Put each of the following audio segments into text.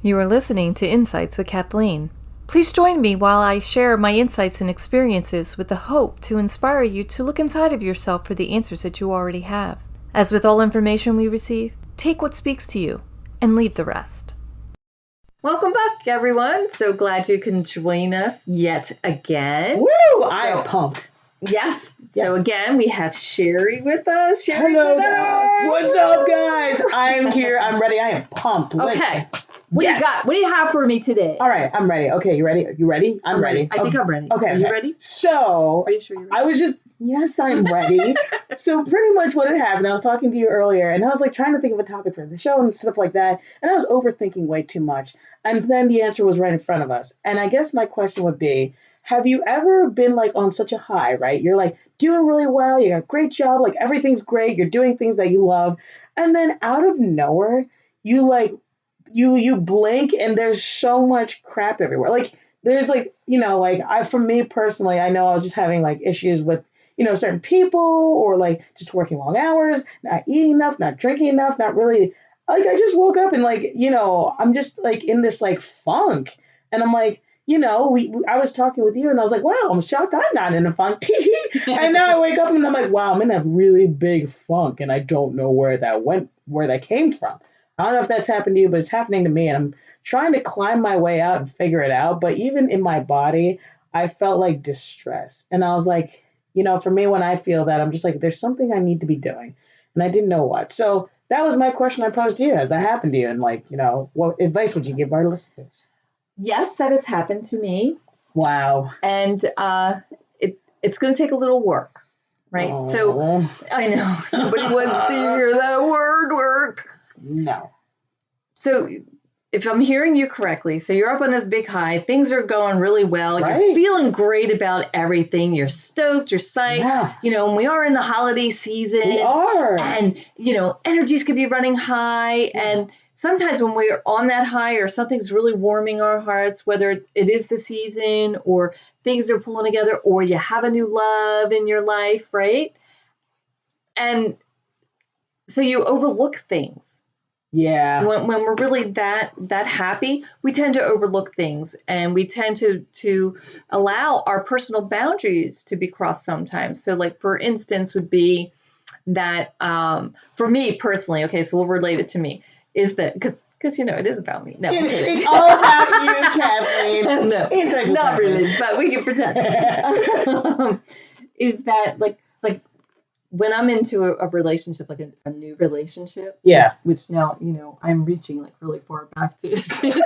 You are listening to Insights with Kathleen. Please join me while I share my insights and experiences with the hope to inspire you to look inside of yourself for the answers that you already have. As with all information we receive, take what speaks to you and leave the rest. Welcome back, everyone. So glad you can join us yet again. Woo! I am pumped. Yes. So again, we have Sherry with us. Hello, what's up, guys? I'm here. I'm ready. I am pumped. Okay. What do you got? What do you have for me today? All right, I'm ready. Okay, you ready? You ready? I'm ready. I think I'm ready. Okay. Are you ready? So, are you sure you're ready? Yes, I'm ready. So pretty much what had happened, I was talking to you earlier, and I was like trying to think of a topic for the show and stuff like that, and I was overthinking way too much. And then the answer was right in front of us. And I guess my question would be, have you ever been like on such a high, right? You're like doing really well, you got a great job, like everything's great, you're doing things that you love, and then out of nowhere, you blink and there's so much crap everywhere. Like there's like, for me personally, I know I was just having like issues with, certain people or like just working long hours, not eating enough, not drinking enough, not really like I just woke up and like, I'm just like in this like funk. And I'm like, I was talking with you and I was like, wow, I'm shocked I'm not in a funk. And now I wake up and I'm like, wow, I'm in a really big funk and I don't know where that came from. I don't know if that's happened to you, but it's happening to me. And I'm trying to climb my way out and figure it out. But even in my body, I felt like distress. And I was like, for me, when I feel that, I'm just like, there's something I need to be doing. And I didn't know what. So that was my question I posed to you. Has that happened to you? And like, what advice would you give our listeners? Yes, that has happened to me. Wow. And it's going to take a little work, right? Oh. So I know nobody wants to hear that word work. No. So if I'm hearing you correctly, so you're up on this big high, things are going really well, right? You're feeling great about everything, you're stoked, you're psyched, and we are in the holiday season. We are. And, energies could be running high, and sometimes when we're on that high or something's really warming our hearts, whether it is the season or things are pulling together or you have a new love in your life, right? And so you overlook things. Yeah. When we're really that happy, we tend to overlook things and we tend to allow our personal boundaries to be crossed sometimes. So like, for instance, would be that for me personally, okay, so we'll relate it to me, is that because it is about me. No, it's all about you, Kathleen. No, not really, but we can pretend. Is that like when I'm into a relationship, like a new relationship, which now, I'm reaching like really far back to, I'm just kidding.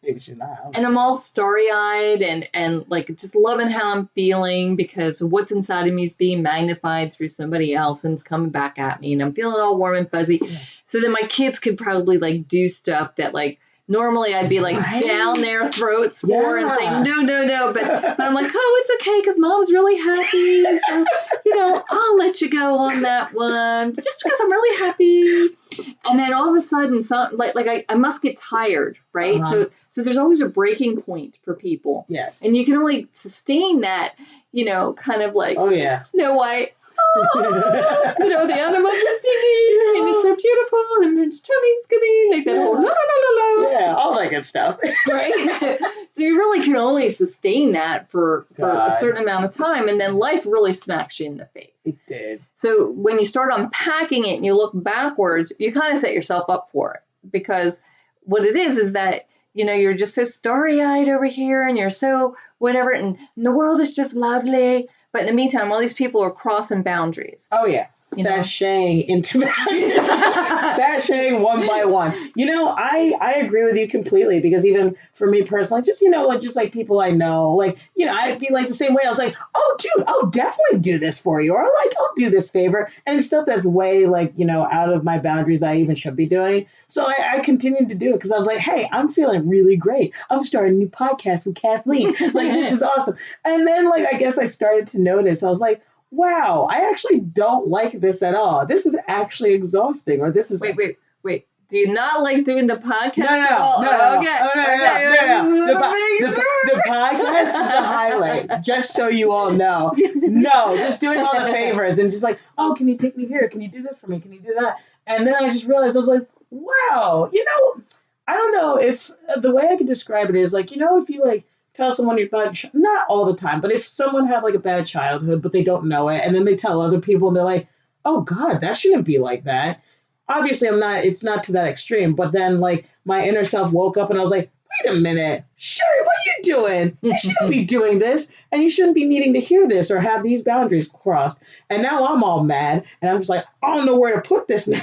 Maybe she's not. And I'm all starry-eyed and like just loving how I'm feeling because what's inside of me is being magnified through somebody else and it's coming back at me and I'm feeling all warm and fuzzy. Yeah. So then my kids could probably like do stuff that like normally I'd be like down their throats for and saying, no. But I'm like, oh, it's okay because mom's really happy. So, I'll let you go on that one just because I'm really happy. And then all of a sudden, I must get tired, right? Uh-huh. So there's always a breaking point for people. Yes. And you can only sustain that, kind of like Snow White. The animals are singing, and it's so beautiful, and there's tummy's coming, like that whole la la la la. Yeah, all that good stuff. Right? So you really can only sustain that for a certain amount of time, and then life really smacks you in the face. It did. So when you start unpacking it and you look backwards, you kind of set yourself up for it, because what it is that, you're just so starry-eyed over here, and you're so whatever, and the world is just lovely. But in the meantime, all these people are crossing boundaries. Oh, yeah. Sashaying into boundaries. Sashaying one by one. I agree with you completely because even for me personally, just, just like people I know, like, I'd be like the same way. I was like, oh, dude, I'll definitely do this for you. Or like, I'll do this favor. And stuff that's way like, out of my boundaries that I even should be doing. So I continued to do it because I was like, hey, I'm feeling really great. I'm starting a new podcast with Kathleen. Like, this is awesome. And then like, I guess I started to notice, I was like, wow, I actually don't like this at all. This is actually exhausting. Or this is... Wait. Do you not like doing the podcast at all? No. Okay. The podcast is the highlight, just so you all know. No, just doing all the favors and just like, oh, can you take me here? Can you do this for me? Can you do that? And then I just realized, I was like, Wow. I don't know if the way I could describe it is like, if you like tell someone you're bad, not all the time, but if someone had like a bad childhood, but they don't know it, and then they tell other people and they're like, oh God, that shouldn't be like that. Obviously, it's not to that extreme, but then like my inner self woke up and I was like, wait a minute, Sherry, what are you doing? You shouldn't be doing this, and you shouldn't be needing to hear this or have these boundaries crossed. And now I'm all mad, and I'm just like, I don't know where to put this now.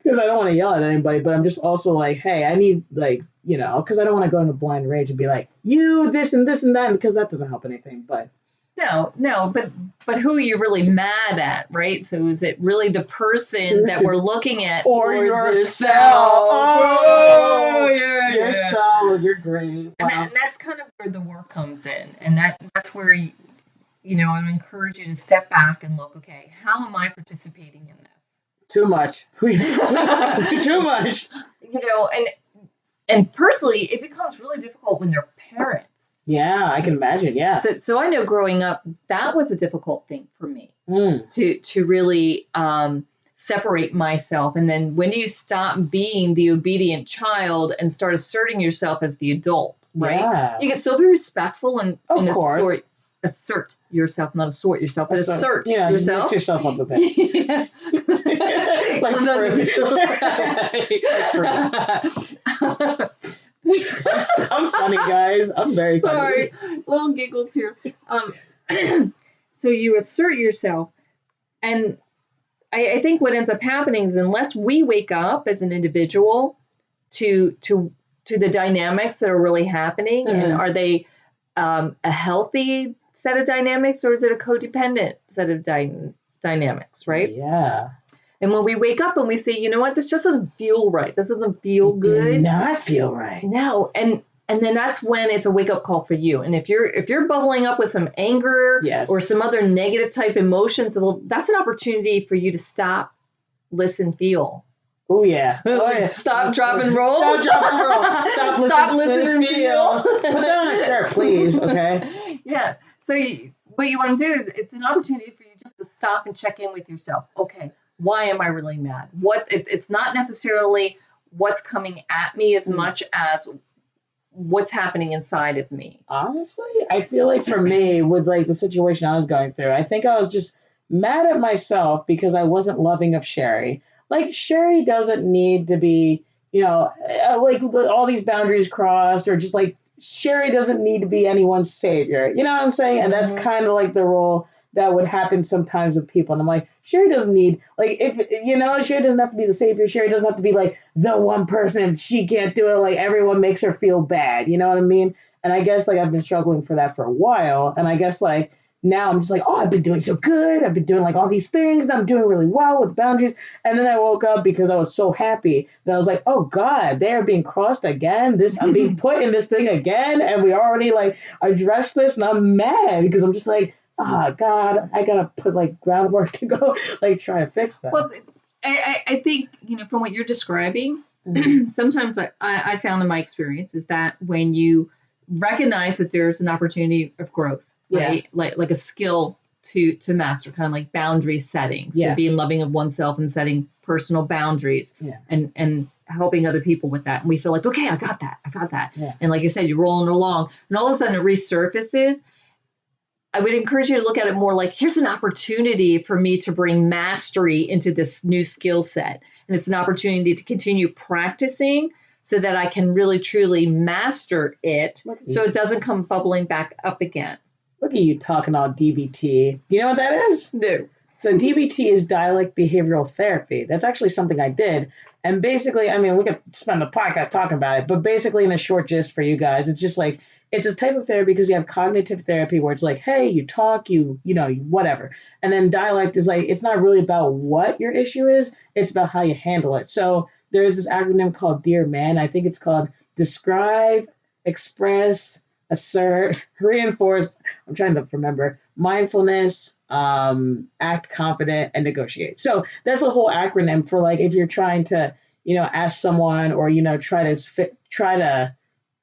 Because I don't want to yell at anybody, but I'm just also like, hey, I need like, because I don't want to go into blind rage and be like, you this and this and that, because that doesn't help anything. But no, but who are you really mad at, right? So is it really the person that we're looking at, or yourself? Oh, yeah, yourself. You're great. Wow. And that's kind of where the work comes in, and that's where I would encourage you to step back and look. Okay, how am I participating in this? Too much. Too much. And personally, it becomes really difficult when they're parents. Yeah, I can imagine. Yeah. So I know growing up, that was a difficult thing for me to really separate myself. And then when do you stop being the obedient child and start asserting yourself as the adult, right? Yeah. You can still be respectful and of course. Assert yourself, not assort yourself, but assert yourself. Mix yourself up a bit. Like I'm funny, guys. I'm very funny. Sorry, little giggles here. So you assert yourself, and I think what ends up happening is unless we wake up as an individual to the dynamics that are really happening, and are they a healthy set of dynamics, or is it a codependent set of dynamics, right? Yeah. And when we wake up and we say, you know what, this just doesn't feel right. This doesn't feel good. Did not feel right. No. And then that's when it's a wake up call for you. And if you're bubbling up with some anger or some other negative type emotions, well, that's an opportunity for you to stop, listen, feel. Oh yeah. Stop, drop, and roll. Stop, drop, and roll. Stop, listen, and feel. Put down a shirt, please. Okay. Yeah. So what you want to do is it's an opportunity for you just to stop and check in with yourself. Okay, why am I really mad? It's not necessarily what's coming at me as much as what's happening inside of me. Honestly, I feel like for me, with like the situation I was going through, I think I was just mad at myself because I wasn't loving of Sherry. Like Sherry doesn't need to be, like all these boundaries crossed, or just like Sherry doesn't need to be anyone's savior. You know what I'm saying? And that's kind of like the role that would happen sometimes with people. And I'm like, Sherry doesn't need, like, Sherry doesn't have to be the savior. Sherry doesn't have to be like the one person. If she can't do it, like everyone makes her feel bad. You know what I mean? And I guess like I've been struggling for that for a while. And I guess like now I'm just like, oh, I've been doing so good. I've been doing like all these things. I'm doing really well with boundaries. And then I woke up because I was so happy that I was like, oh God, they're being crossed again. I'm being put in this thing again. And we already like addressed this, and I'm mad because I'm just like, oh God, I gotta put like groundwork to go like try to fix that. Well, I think, from what you're describing, sometimes I found in my experience is that when you recognize that there's an opportunity of growth, right? Like a skill to master, kind of like boundary setting. So being loving of oneself and setting personal boundaries and helping other people with that. And we feel like, okay, I got that. Yeah. And like you said, you're rolling along and all of a sudden it resurfaces. I would encourage you to look at it more like, here's an opportunity for me to bring mastery into this new skill set. And it's an opportunity to continue practicing so that I can really, truly master it so it doesn't come bubbling back up again. Look at you talking all DBT. Do you know what that is? No. So DBT is dialect behavioral therapy. That's actually something I did. And basically, I mean, we could spend a podcast talking about it, but basically in a short gist for you guys, it's just like, it's a type of therapy because you have cognitive therapy where it's like, hey, you talk, whatever. And then dialect is like, it's not really about what your issue is. It's about how you handle it. So there's this acronym called Dear Man. I think it's called describe, express, assert, reinforce. I'm trying to remember mindfulness, act confident, and negotiate. So that's the whole acronym for like, if you're trying to, ask someone or, try to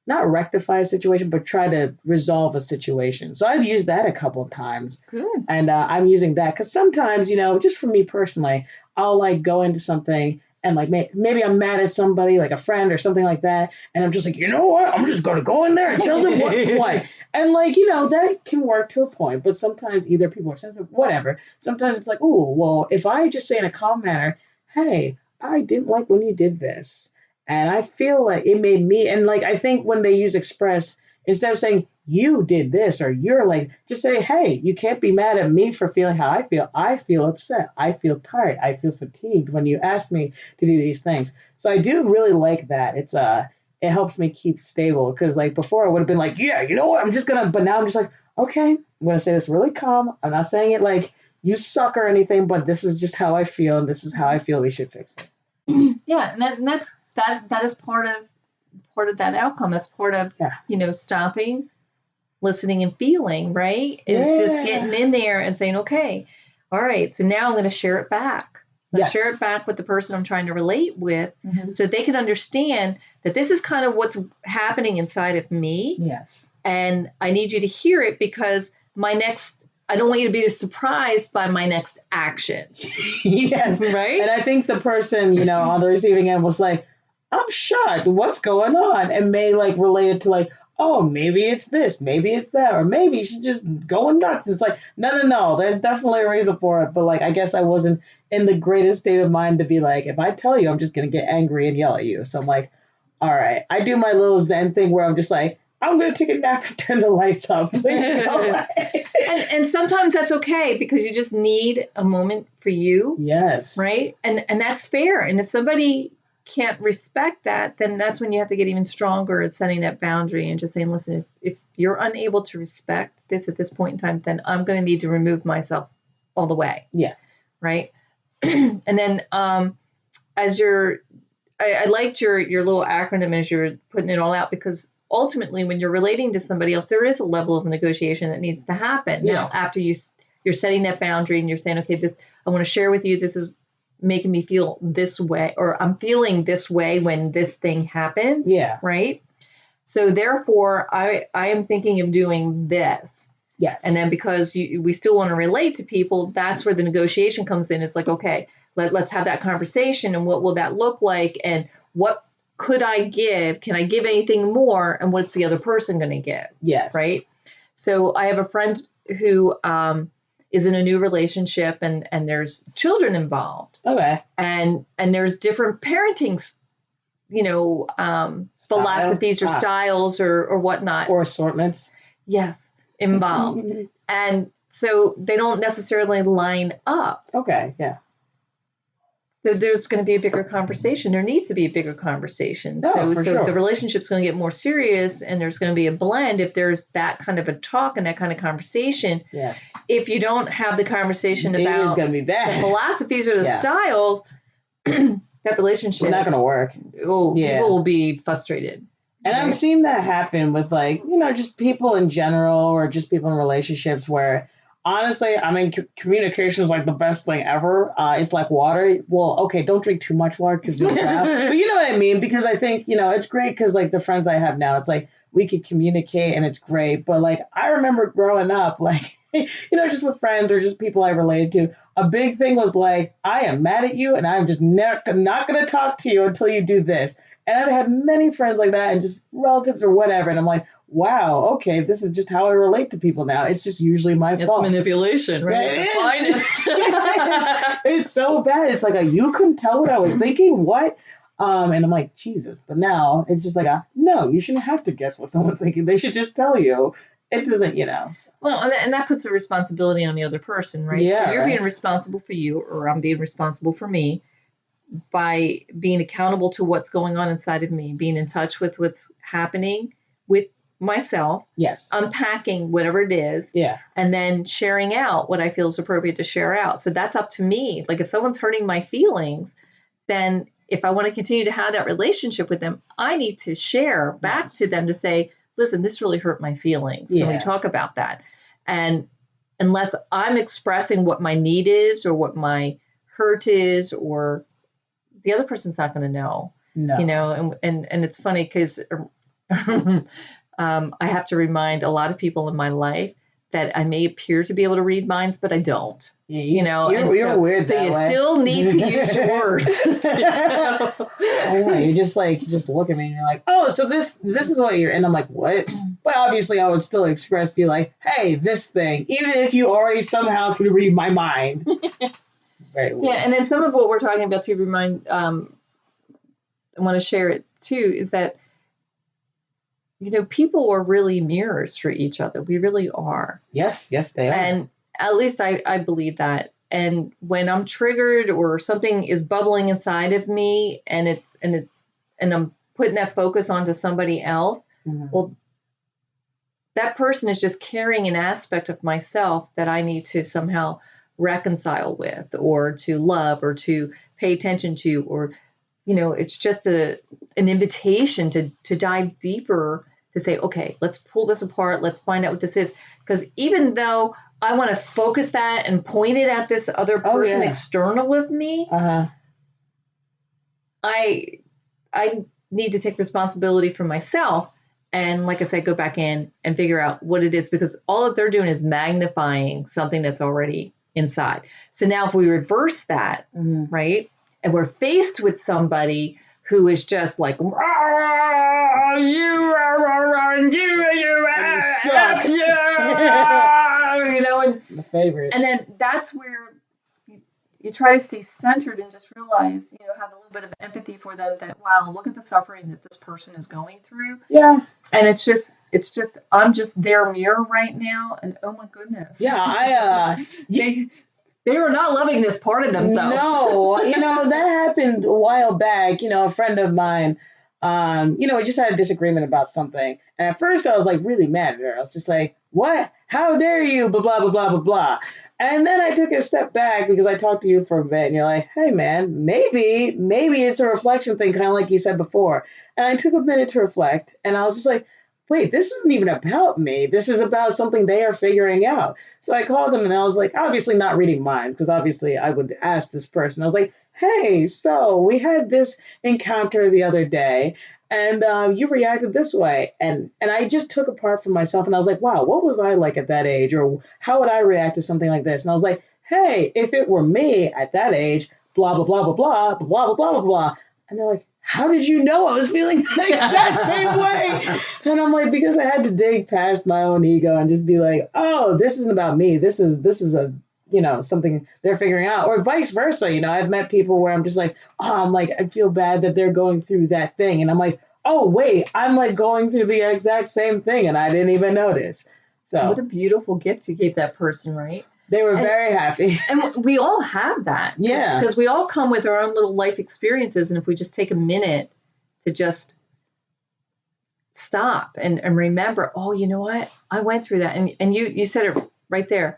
not rectify a situation, but try to resolve a situation. So I've used that a couple of times. Good. And I'm using that because sometimes, just for me personally, I'll like go into something and like maybe I'm mad at somebody, like a friend or something like that, and I'm just like, you know what? I'm just gonna go in there and tell them what's what. And like, that can work to a point, but sometimes either people are sensitive, whatever. Sometimes it's like, oh, well, if I just say in a calm manner, hey, I didn't like when you did this, and I feel like it made me, and like I think when they use express, instead of saying you did this or you're like, just say, hey, you can't be mad at me for feeling how I feel. I feel upset. I feel tired. I feel fatigued when you ask me to do these things. So I do really like that. It helps me keep stable, because like before I would have been like, yeah, you know what? But now I'm just like, okay, I'm gonna say this really calm. I'm not saying it like you suck or anything, but this is just how I feel, and this is how I feel we should fix it. Yeah, and that is part of that outcome. That's part of stopping, listening, and feeling, right? Is just getting in there and saying, okay, all right, so now I'm going to share it back. Let's share it back with the person I'm trying to relate with, so they can understand that this is kind of what's happening inside of me. Yes. And I need you to hear it, because I don't want you to be surprised by my next action. Yes. Right? And I think the person, on the receiving end was like, I'm shocked. What's going on? And may like relate it to like, oh, maybe it's this, maybe it's that, or maybe she's just going nuts. It's like, no. There's definitely a reason for it. But like, I guess I wasn't in the greatest state of mind to be like, if I tell you, I'm just going to get angry and yell at you. So I'm like, all right. I do my little Zen thing where I'm just like, I'm going to take a nap and turn the lights off. Please go away. And sometimes that's okay, because you just need a moment for you. Yes. Right? And that's fair. And if somebody can't respect that, then that's when you have to get even stronger at setting that boundary and just saying, listen, if you're unable to respect this at this point in time, then I'm going to need to remove myself all the way. Yeah. Right. And then I liked your little acronym as you're putting it all out, because ultimately when you're relating to somebody else, there is a level of negotiation that needs to happen. Yeah. Now, after you're setting that boundary and you're saying, okay, I want to share with you, this is making me feel this way, or I'm feeling this way when this thing happens. Yeah. Right. So therefore I am thinking of doing this. Yes. And then because we still want to relate to people, that's where the negotiation comes in. It's like, okay, let's have that conversation, and what will that look like? And what could I give? Can I give anything more? And what's the other person going to give? Yes. Right. So I have a friend who, is in a new relationship, and there's children involved. Okay. And there's different parenting, philosophies or styles or whatnot. Or assortments. Yes, involved. And so they don't necessarily line up. Okay, yeah. So there's going to be a bigger conversation. There needs to be a bigger conversation. So sure. The relationship's going to get more serious, and there's going to be a blend if there's that kind of a talk and that kind of conversation. Yes. If you don't have the conversation about it's gonna be bad. The philosophies or the styles, that relationship it's not going to work. Oh, people will be frustrated. And I've seen that happen with like, just people in general, or just people in relationships where, honestly, I mean, communication is like the best thing ever. It's like water. Well, okay, don't drink too much water because you'll drown. But you know what I mean? Because I think, it's great because like the friends I have now, it's like we can communicate and it's great. But like I remember growing up, like, just with friends or just people I related to, a big thing was like, I am mad at you and I'm just not going to talk to you until you do this. And I've had many friends like that, and just relatives or whatever. And I'm like, wow, okay, this is just how I relate to people now. It's just usually my fault. It's manipulation, right? Yeah, it's so bad. It's like, you couldn't tell what I was thinking? What? And I'm like, Jesus. But now it's just like, no, you shouldn't have to guess what someone's thinking. They should just tell you. It doesn't, Well, and that puts the responsibility on the other person, right? Yeah, so you're being responsible for you, or I'm being responsible for me, by being accountable to what's going on inside of me, being in touch with what's happening with myself. Yes. Unpacking whatever it is. Yeah. And then sharing out what I feel is appropriate to share out. So that's up to me. Like if someone's hurting my feelings, then if I want to continue to have that relationship with them, I need to share back to them to say, listen, this really hurt my feelings. Can we talk about that? And unless I'm expressing what my need is or what my hurt is, or the other person's not going to know, and it's funny because I have to remind a lot of people in my life that I may appear to be able to read minds, but I don't. You're weird. So that you way. still need to use your words. I know. You just look at me and you're like, oh, so this is what you're, and I'm like, what? But obviously, I would still express to you like, hey, this thing, even if you already somehow could read my mind. Very weird. Yeah, and then some of what we're talking about to remind, I want to share it too, is that people are really mirrors for each other. We really are. Yes, they are. And at least I believe that. And when I'm triggered or something is bubbling inside of me, and I'm putting that focus onto somebody else, well, that person is just carrying an aspect of myself that I need to somehow reconcile with, or to love, or to pay attention to, or it's just an invitation to dive deeper, to say, okay, let's pull this apart. Let's find out what this is. Because even though I want to focus that and point it at this other person external of me, I need to take responsibility for myself. And like I said, go back in and figure out what it is, because all that they're doing is magnifying something that's already inside. So now if we reverse that, right, and we're faced with somebody who is just like, you suck. And my favorite. And then that's where you try to stay centered and just realize, have a little bit of empathy for them, that, wow, look at the suffering that this person is going through. Yeah. And it's just, I'm just their mirror right now. And oh my goodness. Yeah, they are not loving this part of themselves. No, that happened a while back. A friend of mine, we just had a disagreement about something. And at first I was like really mad at her. I was just like, what? How dare you? Blah, blah, blah, blah, blah, blah. And then I took a step back because I talked to you for a bit, and you're like, hey man, maybe it's a reflection thing, kind of like you said before. And I took a minute to reflect, and I was just like, wait, this isn't even about me. This is about something they are figuring out. So I called them, and I was like, obviously not reading minds, because obviously I would ask this person. I was like, hey, so we had this encounter the other day, and you reacted this way. And I just took apart for myself, and I was like, wow, what was I like at that age? Or how would I react to something like this? And I was like, hey, if it were me at that age, blah, blah, blah, blah, blah, blah, blah, blah, blah, blah. And they're like, how did you know I was feeling the exact same way? And I'm like, because I had to dig past my own ego and just be like, oh, this isn't about me. This is a, something they're figuring out, or vice versa. I've met people where I'm just like, I feel bad that they're going through that thing. And I'm like, oh, wait, I'm like going through the exact same thing and I didn't even notice. So what a beautiful gift you gave that person, right? They were very happy. And we all have that. Yeah. Because we all come with our own little life experiences. And if we just take a minute to just stop and remember, oh, you know what? I went through that. And you said it right there.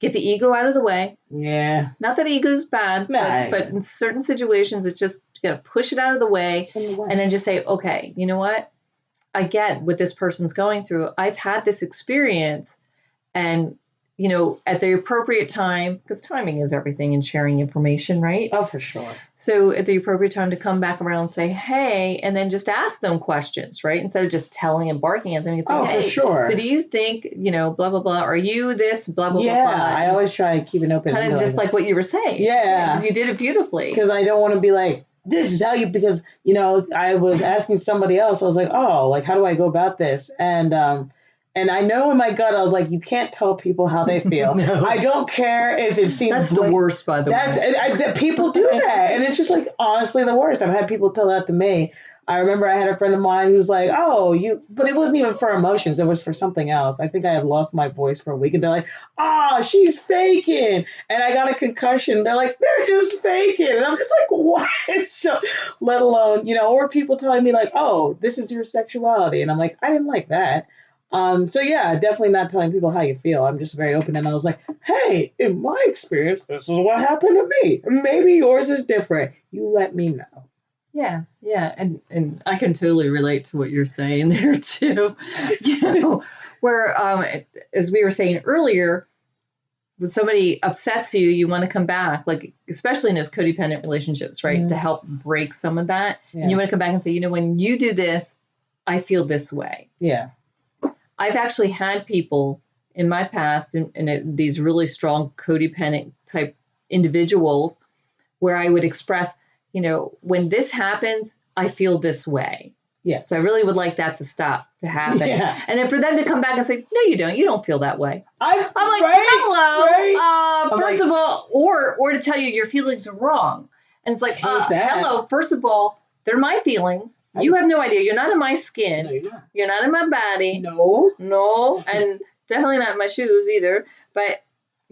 Get the ego out of the way. Yeah. Not that ego is bad, but in certain situations, it's just, you got to push it out of the way and then just say, okay, you know what? I get what this person's going through. I've had this experience, and at the appropriate time, because timing is everything in sharing information, right? Oh, for sure. So at the appropriate time to come back around and say, hey, and then just ask them questions, right? Instead of just telling and barking at them. You can say, hey, for sure. So do you think, blah, blah, blah, are you this, blah, blah, blah, blah? Yeah, I always try to keep an open. Kind of just like what you were saying. Yeah. Because you did it beautifully. Because I don't want to be like, this is how you, because, I was asking somebody else, I was like, oh, like, how do I go about this? And I know in my gut, I was like, you can't tell people how they feel. No. I don't care if it seems... That's the worst, by the way. People do that. And it's just like, honestly, the worst. I've had people tell that to me. I remember I had a friend of mine who's like, but it wasn't even for emotions. It was for something else. I think I had lost my voice for a week, and they're like, she's faking. And I got a concussion. They're like, they're just faking. And I'm just like, what? So, let alone, or people telling me like, oh, this is your sexuality. And I'm like, I didn't like that. So yeah, definitely not telling people how you feel. I'm just very open, and I was like, hey, in my experience, this is what happened to me. Maybe yours is different. You let me know. Yeah. And I can totally relate to what you're saying there too. Where, as we were saying earlier, when somebody upsets you, you want to come back, like, especially in those codependent relationships, right? Mm-hmm. To help break some of that. Yeah. And you want to come back and say, when you do this, I feel this way. Yeah. I've actually had people in my past and these really strong codependent type individuals where I would express, when this happens, I feel this way. Yeah. So I really would like that to stop to happen. Yeah. And then for them to come back and say, no, you don't. You don't feel that way. I'm like, hello. Right? First of all, or to tell you your feelings are wrong. And it's like, hello, first of all, they're my feelings. You have no idea. You're not in my skin. No, you're not. You're not in my body. No. And definitely not in my shoes either. But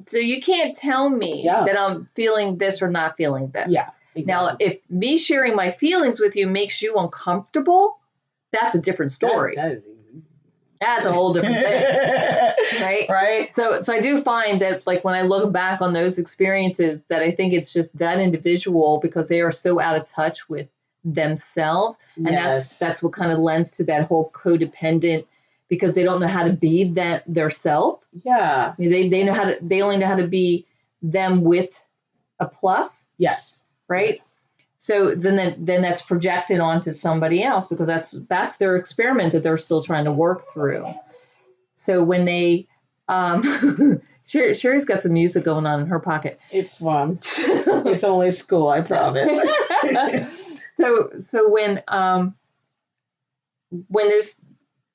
so you can't tell me that I'm feeling this or not feeling this. Yeah. Exactly. Now, if me sharing my feelings with you makes you uncomfortable, that's a different story. That's a whole different thing. Right? Right. So I do find that, like, when I look back on those experiences, that I think it's just that individual, because they are so out of touch with themselves. And that's what kind of lends to that whole codependent, because they don't know how to be their self. Yeah. They only know how to be them with a plus. Yes. Right. So then that's projected onto somebody else, because that's their experiment that they're still trying to work through. So when they, Sherry's got some music going on in her pocket. It's fun. It's only school, I promise. So when there's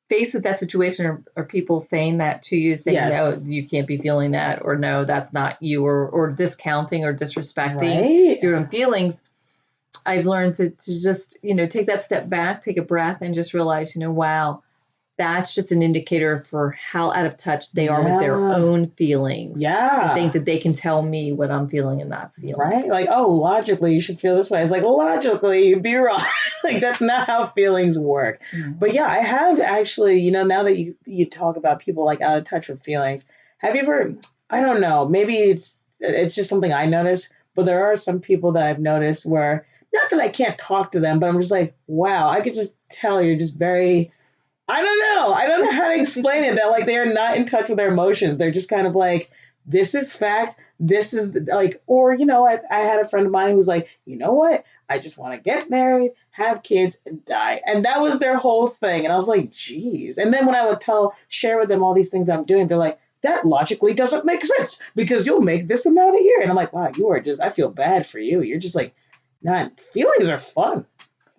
faced with that situation, or people saying that to you, saying, no, you can't be feeling that, or no, that's not you, or discounting or disrespecting your own feelings, I've learned to just, take that step back, take a breath, and just realize, wow, that's just an indicator for how out of touch they are with their own feelings. Yeah. To think that they can tell me what I'm feeling and not feeling. Right? Like, logically you should feel this way. It's like, logically you'd be wrong. Like, that's not how feelings work. Mm-hmm. But yeah, I have actually, now that you talk about people like out of touch with feelings, have you ever, I don't know, maybe it's just something I noticed, but there are some people that I've noticed where, not that I can't talk to them, but I'm just like, wow, I could just tell you're just very, I don't know how to explain it, that like they are not in touch with their emotions. They're just kind of like, this is fact. This is like, or, I had a friend of mine who was like, you know what? I just want to get married, have kids, and die. And that was their whole thing. And I was like, geez. And then when I would share with them all these things I'm doing, they're like, that logically doesn't make sense because you'll make this amount a year. And I'm like, wow, I feel bad for you. You're just like, feelings are fun.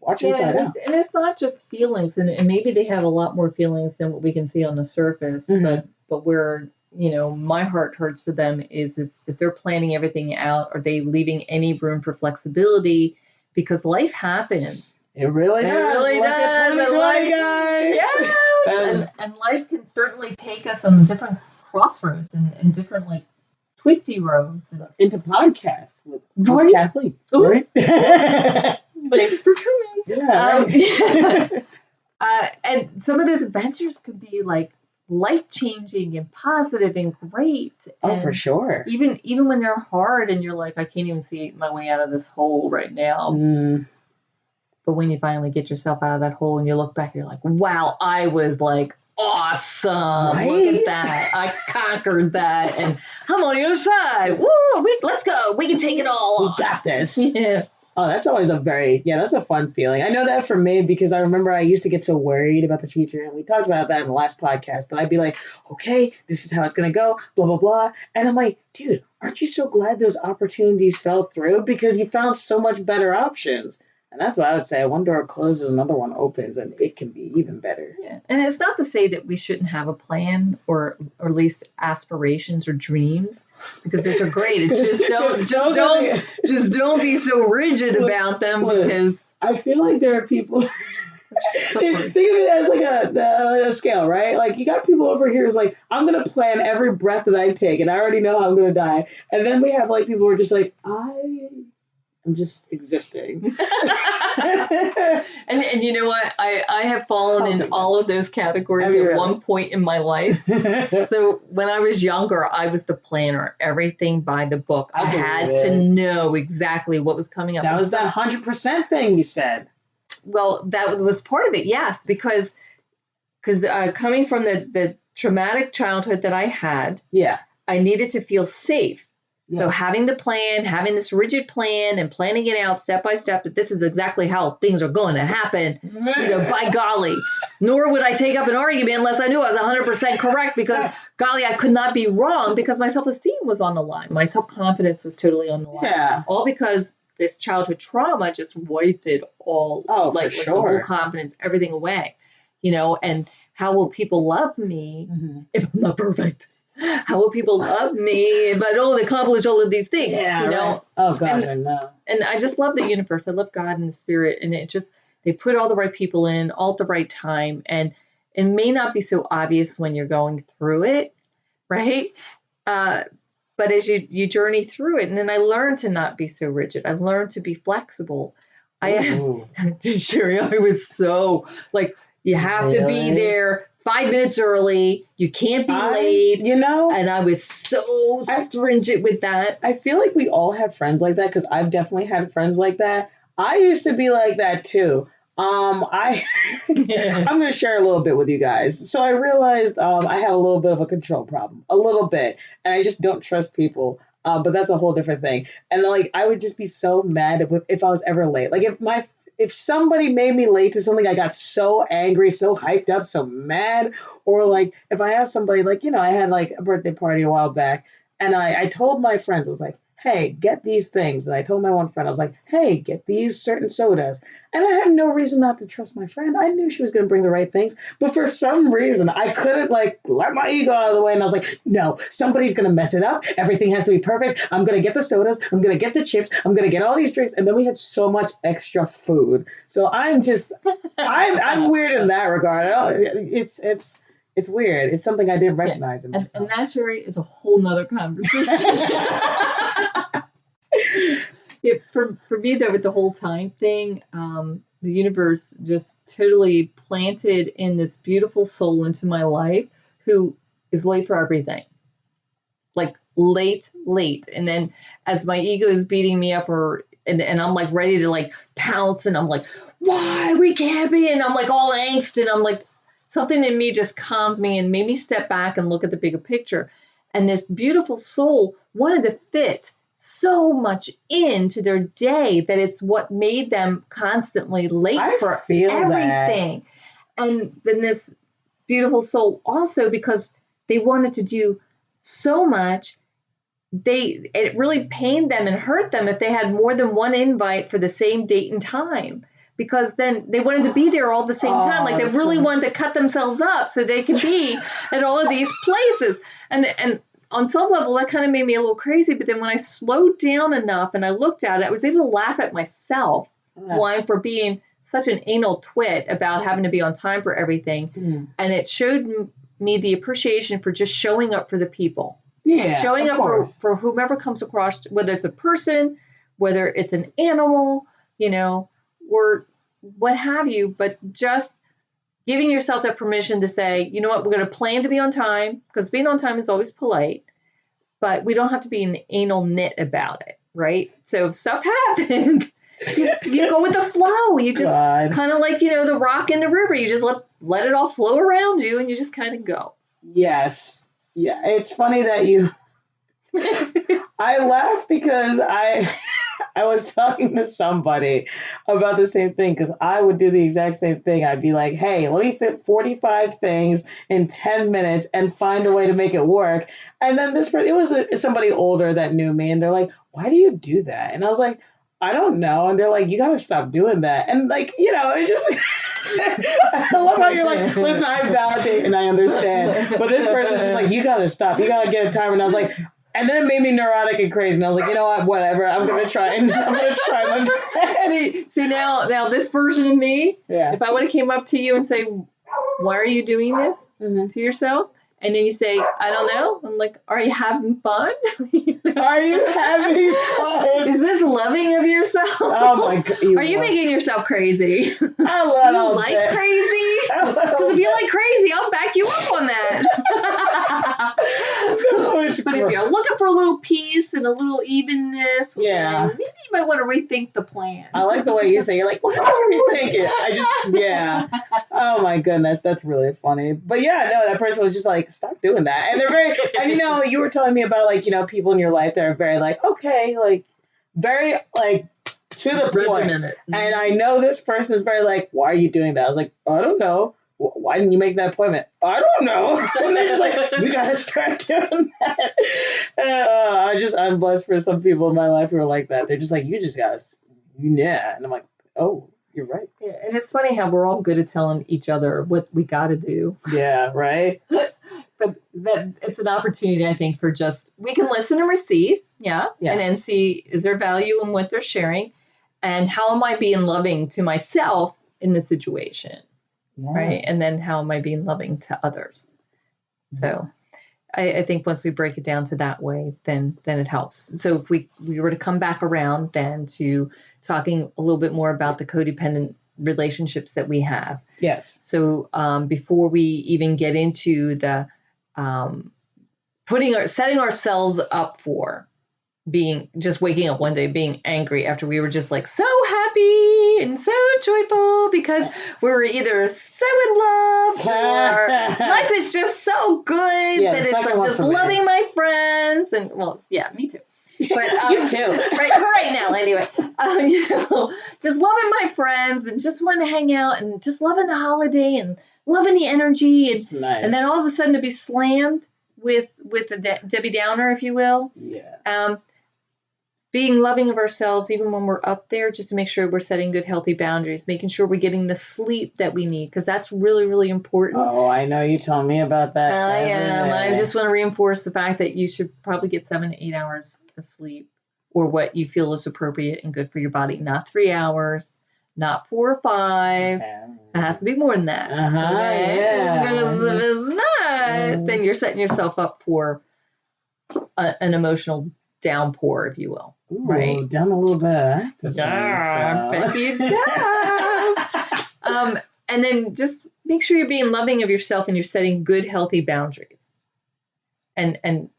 Watch Inside Out. And it's not just feelings, and maybe they have a lot more feelings than what we can see on the surface. Mm-hmm. But where my heart hurts for them is if they're planning everything out, are they leaving any room for flexibility? Because life happens. It really does. It really does. And life, guys. Yeah. And life can certainly take us on different crossroads and different twisty roads. Into podcasts with Kathleen. Right? Thanks for coming. Yeah. And some of those adventures could be life-changing and positive and great. And for sure. Even when they're hard and you're like, I can't even see my way out of this hole right now. Mm. But when you finally get yourself out of that hole and you look back, you're like, wow, I was awesome. Right? Look at that. I conquered that. And I'm on the other side. Woo, let's go. We can take it all on. We got this. Yeah. Oh, that's always that's a fun feeling. I know that for me because I remember I used to get so worried about the future, and we talked about that in the last podcast, but I'd be like, okay, this is how it's going to go, blah, blah, blah. And I'm like, dude, aren't you so glad those opportunities fell through? Because you found so much better options. And that's what I would say. One door closes, another one opens, and it can be even better. Yeah. And it's not to say that we shouldn't have a plan or at least aspirations or dreams, because those are great. It's just don't be so rigid about them, because I feel like there are people. Think of it as like a scale, right? Like, you got people over here who's like, I'm gonna plan every breath that I take, and I already know how I'm gonna die. And then we have people who are just like, I'm just existing. and you know what? I have fallen in all of those categories at one point in my life. So when I was younger, I was the planner, everything by the book. I had to know exactly what was coming up. That was that 100% thing you said. Well, that was part of it, yes, because coming from the traumatic childhood that I had, I needed to feel safe. So having the plan, having this rigid plan and planning it out step by step, that this is exactly how things are going to happen, by golly. nor would I take up an argument unless I knew I was 100% correct because, golly, I could not be wrong because my self-esteem was on the line. My self-confidence was totally on the line. Yeah. All because this childhood trauma just wiped it all, for the whole confidence, everything away, and how will people love me if I'm not perfect? How will people love me if I don't accomplish all of these things? Yeah, right. Oh, gosh, I know. And I just love the universe. I love God and the spirit. And they put all the right people in all at the right time. And it may not be so obvious when you're going through it, right? But as you journey through it, and then I learned to not be so rigid. I learned to be flexible. Sherry, I was so you have to be there 5 minutes early. You can't be late. And I was so stringent with that. I feel like we all have friends like that because I've definitely had friends like that. I used to be like that too. I'm going to share a little bit with you guys. So I realized I had a little bit of a control problem, a little bit, and I just don't trust people. But that's a whole different thing. And I would just be so mad if I was ever late. If somebody made me late to something, I got so angry, so hyped up, so mad. Or if I have somebody I had a birthday party a while back, and I told my friends, I was like, hey, get these things. And I told my one friend, I was like, hey, get these certain sodas. And I had no reason not to trust my friend. I knew she was going to bring the right things. But for some reason, I couldn't let my ego out of the way. And I was like, no, somebody's going to mess it up. Everything has to be perfect. I'm going to get the sodas. I'm going to get the chips. I'm going to get all these drinks. And then we had so much extra food. So I'm weird in that regard. It's weird. It's something I didn't recognize in myself. And that, Sherry, is a whole nother conversation. For me, though, with the whole time thing, the universe just totally planted in this beautiful soul into my life who is late for everything. Late. And then as my ego is beating me up and I'm ready to pounce and I'm like, why we can't be? And I'm all angst and I'm something in me just calmed me and made me step back and look at the bigger picture. And this beautiful soul wanted to fit so much into their day that it's what made them constantly late for everything. And then this beautiful soul also, because they wanted to do so much, it really pained them and hurt them if they had more than one invite for the same date and time. Because then they wanted to be there all at the same time. They really wanted to cut themselves up so they could be at all of these places. And on some level, that kind of made me a little crazy. But then when I slowed down enough and I looked at it, I was able to laugh at myself, one, for being such an anal twit about having to be on time for everything. And it showed me the appreciation for just showing up for the people. Yeah, showing up for whomever comes across, whether it's a person, whether it's an animal, or what have you, but just giving yourself that permission to say, you know what, we're going to plan to be on time, because being on time is always polite, but we don't have to be an anal nit about it, right? So if stuff happens, you go with the flow. You just kind of the rock in the river. You just let it all flow around you, and you just kind of go. Yes. Yeah. It's funny that you... I laugh because I was talking to somebody about the same thing, because I would do the exact same thing. I'd be like, hey, let me fit 45 things in 10 minutes and find a way to make it work. And then it was somebody older that knew me, and they're like, why do you do that? And I was like, I don't know. And they're like, you got to stop doing that. And it just... I love how you're like, listen, I validate and I understand. But this person's just like, you got to stop. You got to get a timer. And I was like... And then it made me neurotic and crazy. And I was like, you know what? Whatever. I'm going to try my best. See, now this version of me, if I would have came up to you and say, why are you doing this to yourself? And then you say, I don't know. I'm like, are you having fun? Are you having fun? Is this loving of yourself? Oh my God. Are you making yourself crazy? I love you like that. Crazy? Because if you like crazy, I'll back you up on that. But if you're looking for a little peace and a little evenness, maybe you might want to rethink the plan. I like the way you say, you're like, why don't you rethink it? Oh my goodness, that's really funny. But that person was just like, stop doing that. And they're very, and you were telling me about people in your life that are very okay, very to the point. And I know this person is very why are you doing that? I was like, I don't know. why didn't you make that appointment? I don't know. And they're just like, you gotta start doing that. I'm blessed for some people in my life who are like that. They're just like, you just gotta, yeah. And I'm like, oh, you're right. Yeah, and it's funny how we're all good at telling each other what we gotta do. Yeah, right. But that it's an opportunity, I think, for just we can listen and receive, and then see is there value in what they're sharing, and how am I being loving to myself in the situation, right? And then how am I being loving to others? So, I think once we break it down to that way, then it helps. So if we were to come back around then to talking a little bit more about the codependent relationships that we have. Yes. So before we even get into the setting ourselves up for just waking up one day being angry after we were just like so happy and so joyful because we were either so in love or life is just so good that it's like just loving my friends and me too. But you too. right now anyway. Just loving my friends and just wanting to hang out and just loving the holiday and loving the energy and then all of a sudden to be slammed with the Debbie Downer, if you will. Yeah. Being loving of ourselves, even when we're up there, just to make sure we're setting good, healthy boundaries, making sure we're getting the sleep that we need, because that's really, really important. Oh, I know you told me about that. I am. I just want to reinforce the fact that you should probably get 7 to 8 hours of sleep, or what you feel is appropriate and good for your body. Not 3 hours, not 4 or 5. Okay. It has to be more than that. Okay? Yeah. Because if it's not, then you're setting yourself up for an emotional downpour, if you will. Ooh, right? Down a little bit. And then just make sure you're being loving of yourself and you're setting good, healthy boundaries. And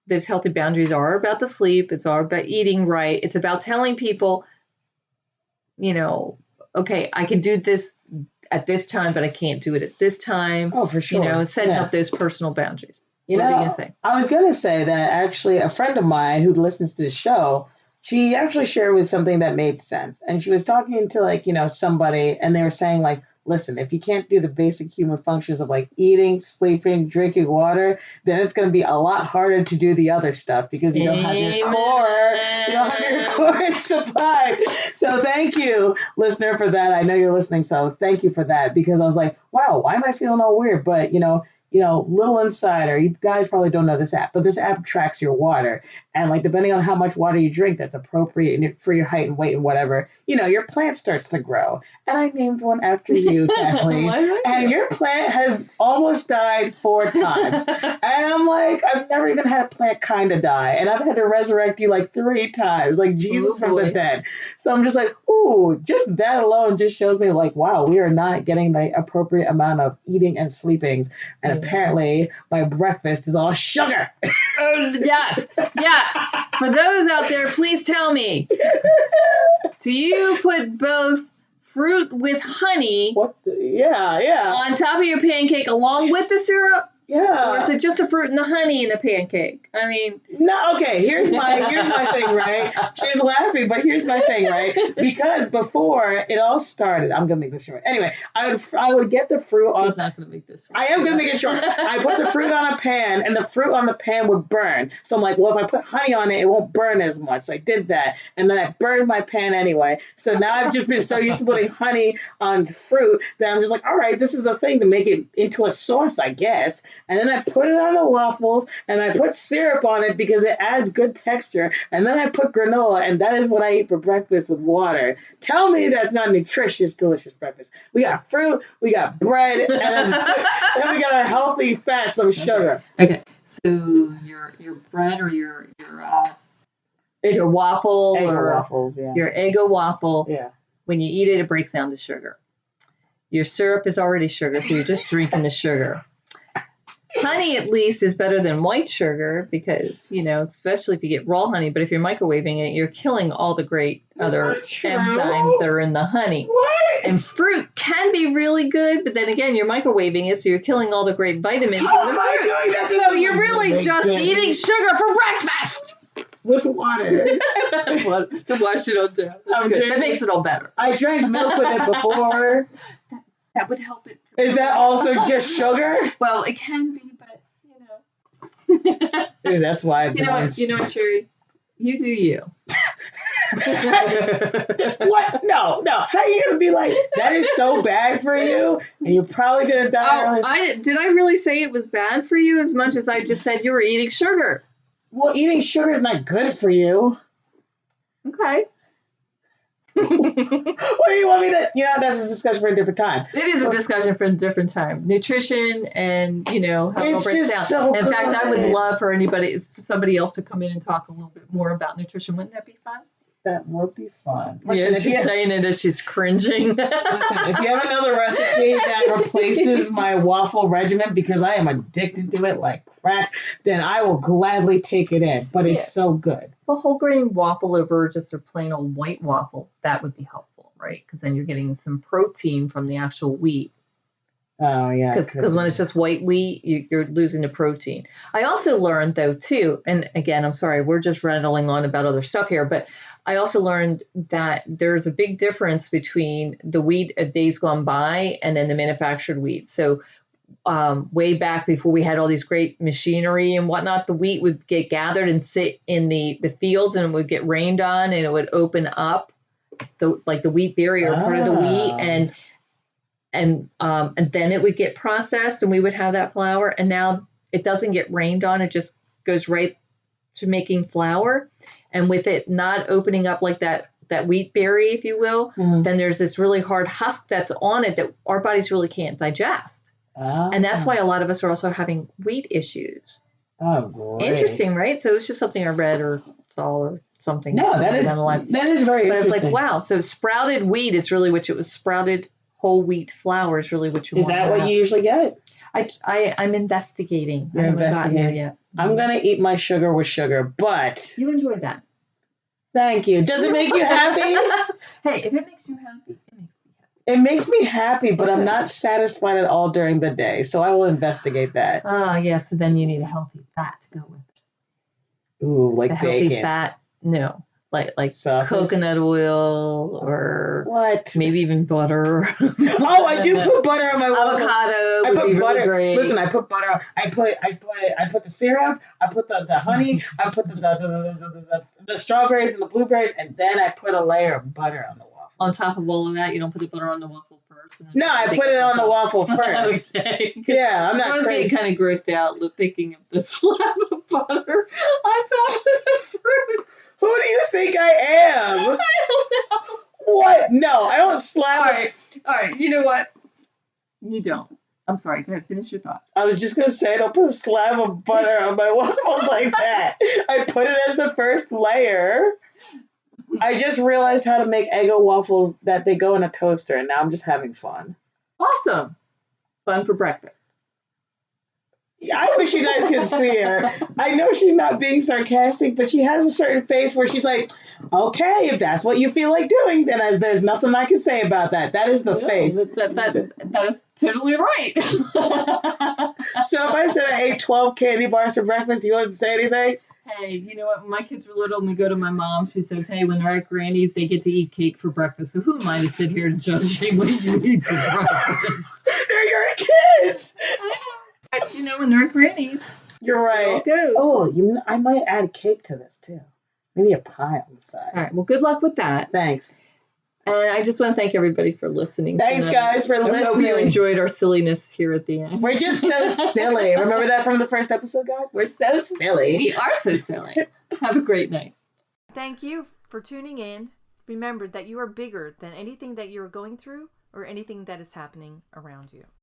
those healthy boundaries are about the sleep. It's all about eating right. It's about telling people, okay, I can do this at this time, but I can't do it at this time. Oh, for sure. Setting up those personal boundaries. What were you going to say? I was going to say that actually a friend of mine who listens to this show, she actually shared with something that made sense. And she was talking to somebody, and they were saying listen, if you can't do the basic human functions of eating, sleeping, drinking water, then it's going to be a lot harder to do the other stuff because you don't have your core. You don't have your core supplied. So thank you, listener, for that. I know you're listening, so thank you for that, because I was like, wow, why am I feeling all weird? But little insider, you guys probably don't know this app, but this app tracks your water. And depending on how much water you drink, that's appropriate for your height and weight and whatever, your plant starts to grow. And I named one after you, Kathleen. And your plant has almost died 4 times. And I'm like, I've never even had a plant kind of die. And I've had to resurrect you 3 times, like Jesus from the dead. So I'm just like, ooh, just that alone just shows me wow, we are not getting the appropriate amount of eating and sleepings. And apparently my breakfast is all sugar. Yes. For those out there, please tell me, do you put both fruit with honey on top of your pancake along with the syrup? Yeah. Or is it just the fruit and the honey in the pancake? I mean. No, okay, here's my thing, right? She's laughing, but here's my thing, right? Because before it all started, I'm going to make this short. Anyway, I would get the fruit on. She's not going to make this short. I am going to make it short. I put the fruit on a pan, and the fruit on the pan would burn. So I'm like, well, if I put honey on it, it won't burn as much. So I did that, and then I burned my pan anyway. So now I've just been so used to putting honey on fruit that I'm just like, all right, this is the thing to make it into a sauce, I guess. And then I put it on the waffles, and I put syrup on it because it adds good texture. And then I put granola, and that is what I eat for breakfast with water. Tell me that's not nutritious, delicious breakfast. We got fruit, we got bread, and then we got our healthy fats of sugar. Okay, so your bread or your waffle or waffles, your Eggo waffle, yeah. When you eat it, it breaks down to sugar. Your syrup is already sugar, so you're just drinking the sugar. Honey, at least, is better than white sugar because, especially if you get raw honey. But if you're microwaving it, you're killing all the great other enzymes that are in the honey. What? And fruit can be really good, but then again, you're microwaving it, so you're killing all the great vitamins in the fruit. So you're really just eating sugar for breakfast. With water. To wash it all down. That's good. That makes it all better. I drank milk with it before. That would help it. Is that also just sugar? Well, it can be, but you know. Dude, that's why I've You know what, Sherry? You do you. What? No. How are you gonna be like, that is so bad for you, and you're probably gonna die early? Did I really say it was bad for you as much as I just said you were eating sugar? Well, eating sugar is not good for you. Okay. What do you want me to? That's a discussion for a different time. It is a discussion for a different time. Nutrition and, how it all breaks down. So in fact, good. I would love for somebody else to come in and talk a little bit more about nutrition. Wouldn't that be fun? That would be fun. Yeah, she's saying it as she's cringing. Listen, if you have another recipe that replaces my waffle regimen because I am addicted to it like crack, then I will gladly take it in. But it's so good. A whole grain waffle over just a plain old white waffle, that would be helpful, right? Because then you're getting some protein from the actual wheat. Oh, yeah. Because when it's just white wheat, you're losing the protein. I also learned, though, too, and again, I'm sorry, we're just rattling on about other stuff here, but I also learned that there's a big difference between the wheat of days gone by and then the manufactured wheat. So way back before we had all these great machinery and whatnot, the wheat would get gathered and sit in the fields, and it would get rained on, and it would open up the wheat barrier part of the wheat, and then it would get processed, and we would have that flour. And now it doesn't get rained on; it just goes right to making flour. And with it not opening up like that wheat berry, if you will, then there's this really hard husk that's on it that our bodies really can't digest. And that's why a lot of us are also having wheat issues. Oh, great. Interesting, right? So it's just something I read or saw or something. No, that is very interesting. But I was like, wow. So sprouted wheat is really what it was. Sprouted whole wheat flour is really what you want. Is that what you usually get? I'm investigating. You're investigating. Yet. I'm going to eat my sugar with sugar, but... You enjoyed that. Thank you. Does it make you happy? Hey, if it makes you happy, it makes me happy. It makes me happy, but I'm not satisfied at all during the day, so I will investigate that. Oh, yeah, so then you need a healthy fat to go with it. Ooh, like the bacon. Healthy fat, no. Like sausage? Coconut oil or what? Maybe even butter. Oh, I do put butter on my waffles. Avocado would be really great. Listen, I put butter. I put the syrup. I put the honey. I put the strawberries and the blueberries, and then I put a layer of butter on the waffle. On top of all of that, you don't put the butter on the waffle first. And then no, I put it on the waffle first. Okay. Yeah, I'm not. I was crazy. getting kind of grossed out thinking of the slab of butter on top of the fruit. Who do you think I am? I don't know. What? No, I don't slap. All right. You know what? You don't. I'm sorry. Go ahead. Finish your thought. I was just going to say, don't put a slab of butter on my waffles like that. I put it as the first layer. I just realized how to make Eggo waffles that they go in a toaster, and now I'm just having fun. Awesome. Fun for breakfast. I wish you guys could see her. I know she's not being sarcastic, but she has a certain face where she's like, okay, if that's what you feel like doing, then there's nothing I can say about that. That is the face. That is totally right. So if I said I ate 12 candy bars for breakfast, you wouldn't say anything? Hey, you know what? When my kids were little and we go to my mom, she says, hey, when they're at Granny's, they get to eat cake for breakfast. So who am I to sit here judging what you eat for breakfast? They're your kids. But, when they're at Granny's. You're right. Oh, I might add cake to this, too. Maybe a pie on the side. All right. Well, good luck with that. Thanks. And I just want to thank everybody for listening. Thanks, guys, for listening. I hope you enjoyed our silliness here at the end. We're just so silly. Remember that from the first episode, guys? We're so silly. We are so silly. Have a great night. Thank you for tuning in. Remember that you are bigger than anything that you're going through or anything that is happening around you.